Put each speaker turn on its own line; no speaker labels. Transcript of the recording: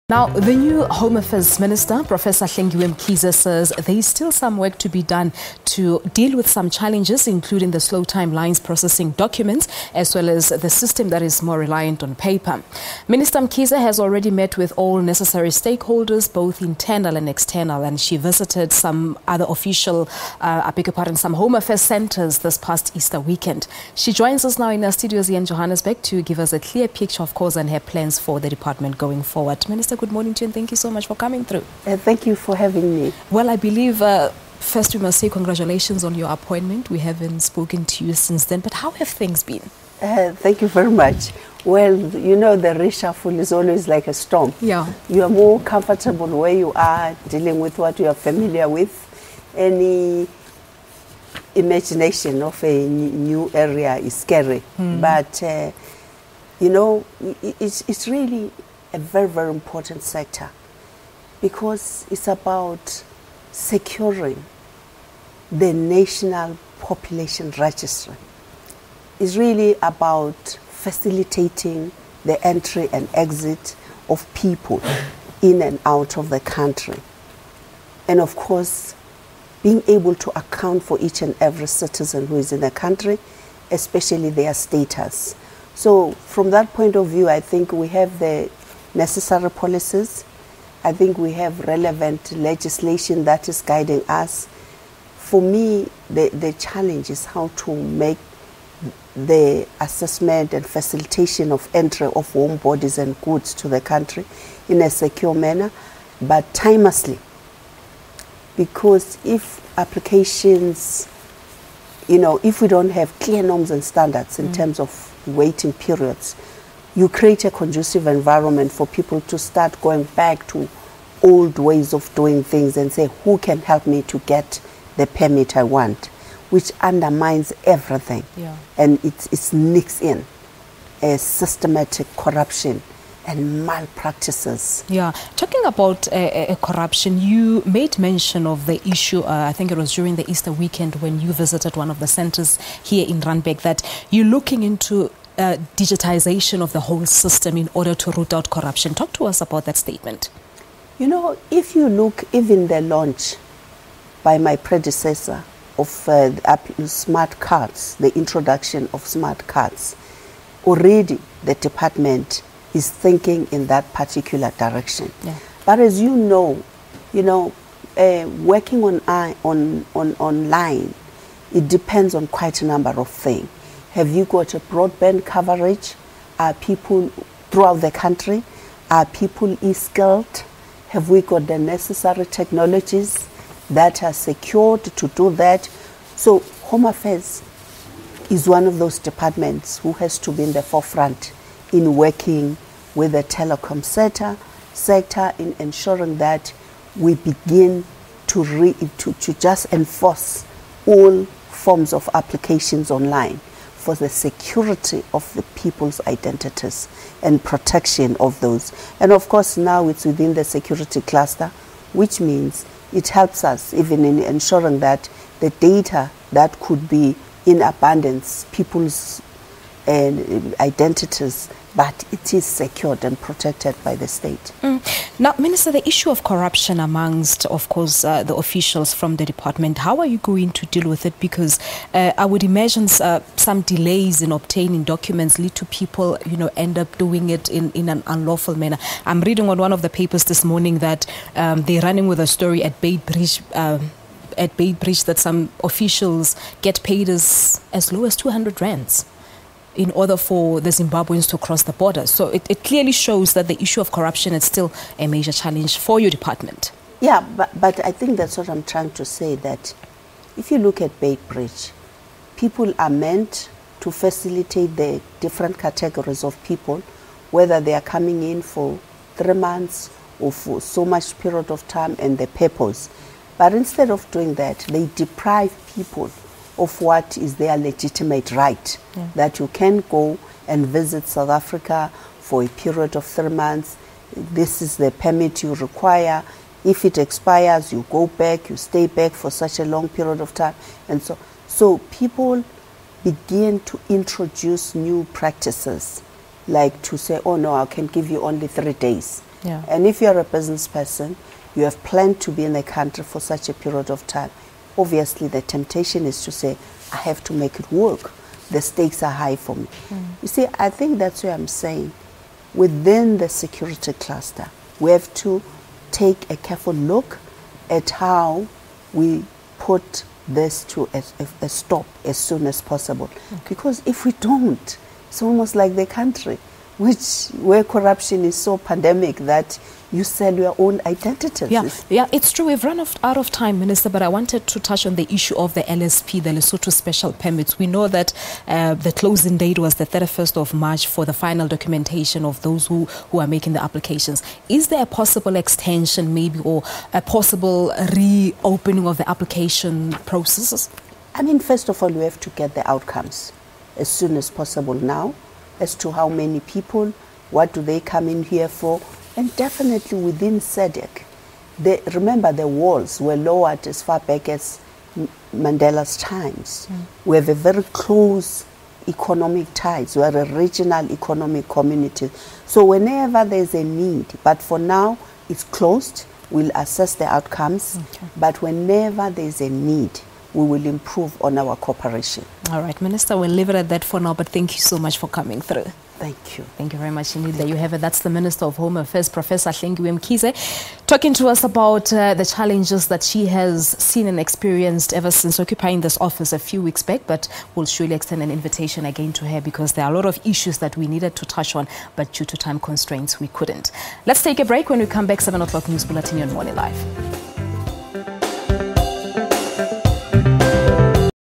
Now, the new Home Affairs Minister, Professor Mkhize, says there is still some work to be done to deal with some challenges, including the slow timelines processing documents, as well as the system that is more reliant on paper. Minister Mkhize has already met with all necessary stakeholders, both internal and external, and she visited some other official, some Home Affairs centers this past Easter weekend. She joins us now in our studios here in Johannesburg to give us a clear picture, of course, and her plans for the department going forward. Minister, good morning to you and thank you so much for coming through.
Thank you for having me.
Well, I believe first we must say congratulations on your appointment. We haven't spoken to you since then, but how have things been?
Thank you very much. Well, you know, the reshuffle is always like a storm.
Yeah.
You are more comfortable where you are, dealing with what you are familiar with. Any imagination of a new area is scary. But, you know, it's really a very, very important sector because it's about securing the national population registry. It's really about facilitating the entry and exit of people in and out of the country. And of course, being able to account for each and every citizen who is in the country, especially their status. So from that point of view, I think we have the necessary policies. I think we have relevant legislation that is guiding us. For me, the challenge is how to make the assessment and facilitation of entry of warm bodies and goods to the country in a secure manner, but timelessly. Because if applications, you know, if we don't have clear norms and standards in terms of waiting periods, you create a conducive environment for people to start going back to old ways of doing things and say, who can help me to get the permit I want, which undermines everything.
Yeah.
And it sneaks in a systematic corruption and malpractices.
Yeah, talking about corruption, you made mention of the issue, I think it was during the Easter weekend when you visited one of the centers here in Randburg, that you're looking into digitization of the whole system in order to root out corruption. Talk to us about that statement.
You know, if you look, even the launch by my predecessor of smart cards, the introduction of smart cards, already the department is thinking in that particular direction.
Yeah.
But as you know, working online, it depends on quite a number of things. Have you got a broadband coverage? Are people throughout the country? Are people e-skilled? Have we got the necessary technologies that are secured to do that? So Home Affairs is one of those departments who has to be in the forefront in working with the telecom sector in ensuring that we begin to just enforce all forms of applications online for the security of the people's identities and protection of those. And of course now it's within the security cluster, which means it helps us even in ensuring that the data that could be in abundance, people's identities, but it is secured and protected by the state.
Now, Minister, the issue of corruption amongst, of course, the officials from the department, how are you going to deal with it? Because I would imagine some delays in obtaining documents lead to people, you know, end up doing it in an unlawful manner. I'm reading on one of the papers this morning that they're running with a story at Beitbridge, that some officials get paid as low as 200 rands in order for the Zimbabweans to cross the border. So it clearly shows that the issue of corruption is still a major challenge for your department.
Yeah, but I think that's what I'm trying to say, that if you look at Beitbridge, people are meant to facilitate the different categories of people, whether they are coming in for 3 months or for so much period of time and the purpose. But instead of doing that, they deprive people of what is their legitimate right, that you can go and visit South Africa for a period of 3 months. This is the permit you require. If it expires, you go back, you stay back for such a long period of time. And so people begin to introduce new practices, like to say, oh no, I can give you only 3 days.
Yeah.
And if you're a business person, you have planned to be in the country for such a period of time, obviously the temptation is to say, I have to make it work. The stakes are high for me. You see, I think that's where I'm saying, within the security cluster, we have to take a careful look at how we put this to a stop as soon as possible. Because if we don't, it's almost like the country where corruption is so pandemic that you sell your own identities.
Yeah, it's true. We've run out of time, Minister, but I wanted to touch on the issue of the LSP, the Lesotho Special Permits. We know that the closing date was the 31st of March for the final documentation of those who are making the applications. Is there a possible extension maybe, or a possible reopening of the application processes?
I mean, first of all, we have to get the outcomes as soon as possible now, as to how many people, what do they come in here for, and definitely within SADC. Remember, the walls were lowered as far back as Mandela's times. We have a very close economic ties. We are a regional economic community. So whenever there's a need, but for now it's closed, we'll assess the outcomes. But whenever there's a need, we will improve on our cooperation.
All right, Minister, we'll leave it at that for now, but thank you so much for coming through.
Thank you.
Thank you very much indeed. There you have it. That's the Minister of Home Affairs, Professor Mkhize, talking to us about the challenges that she has seen and experienced ever since occupying this office a few weeks back, but we'll surely extend an invitation again to her because there are a lot of issues that we needed to touch on, but due to time constraints, we couldn't. Let's take a break. When we come back, 7 o'clock News Bulletin on Morning Live.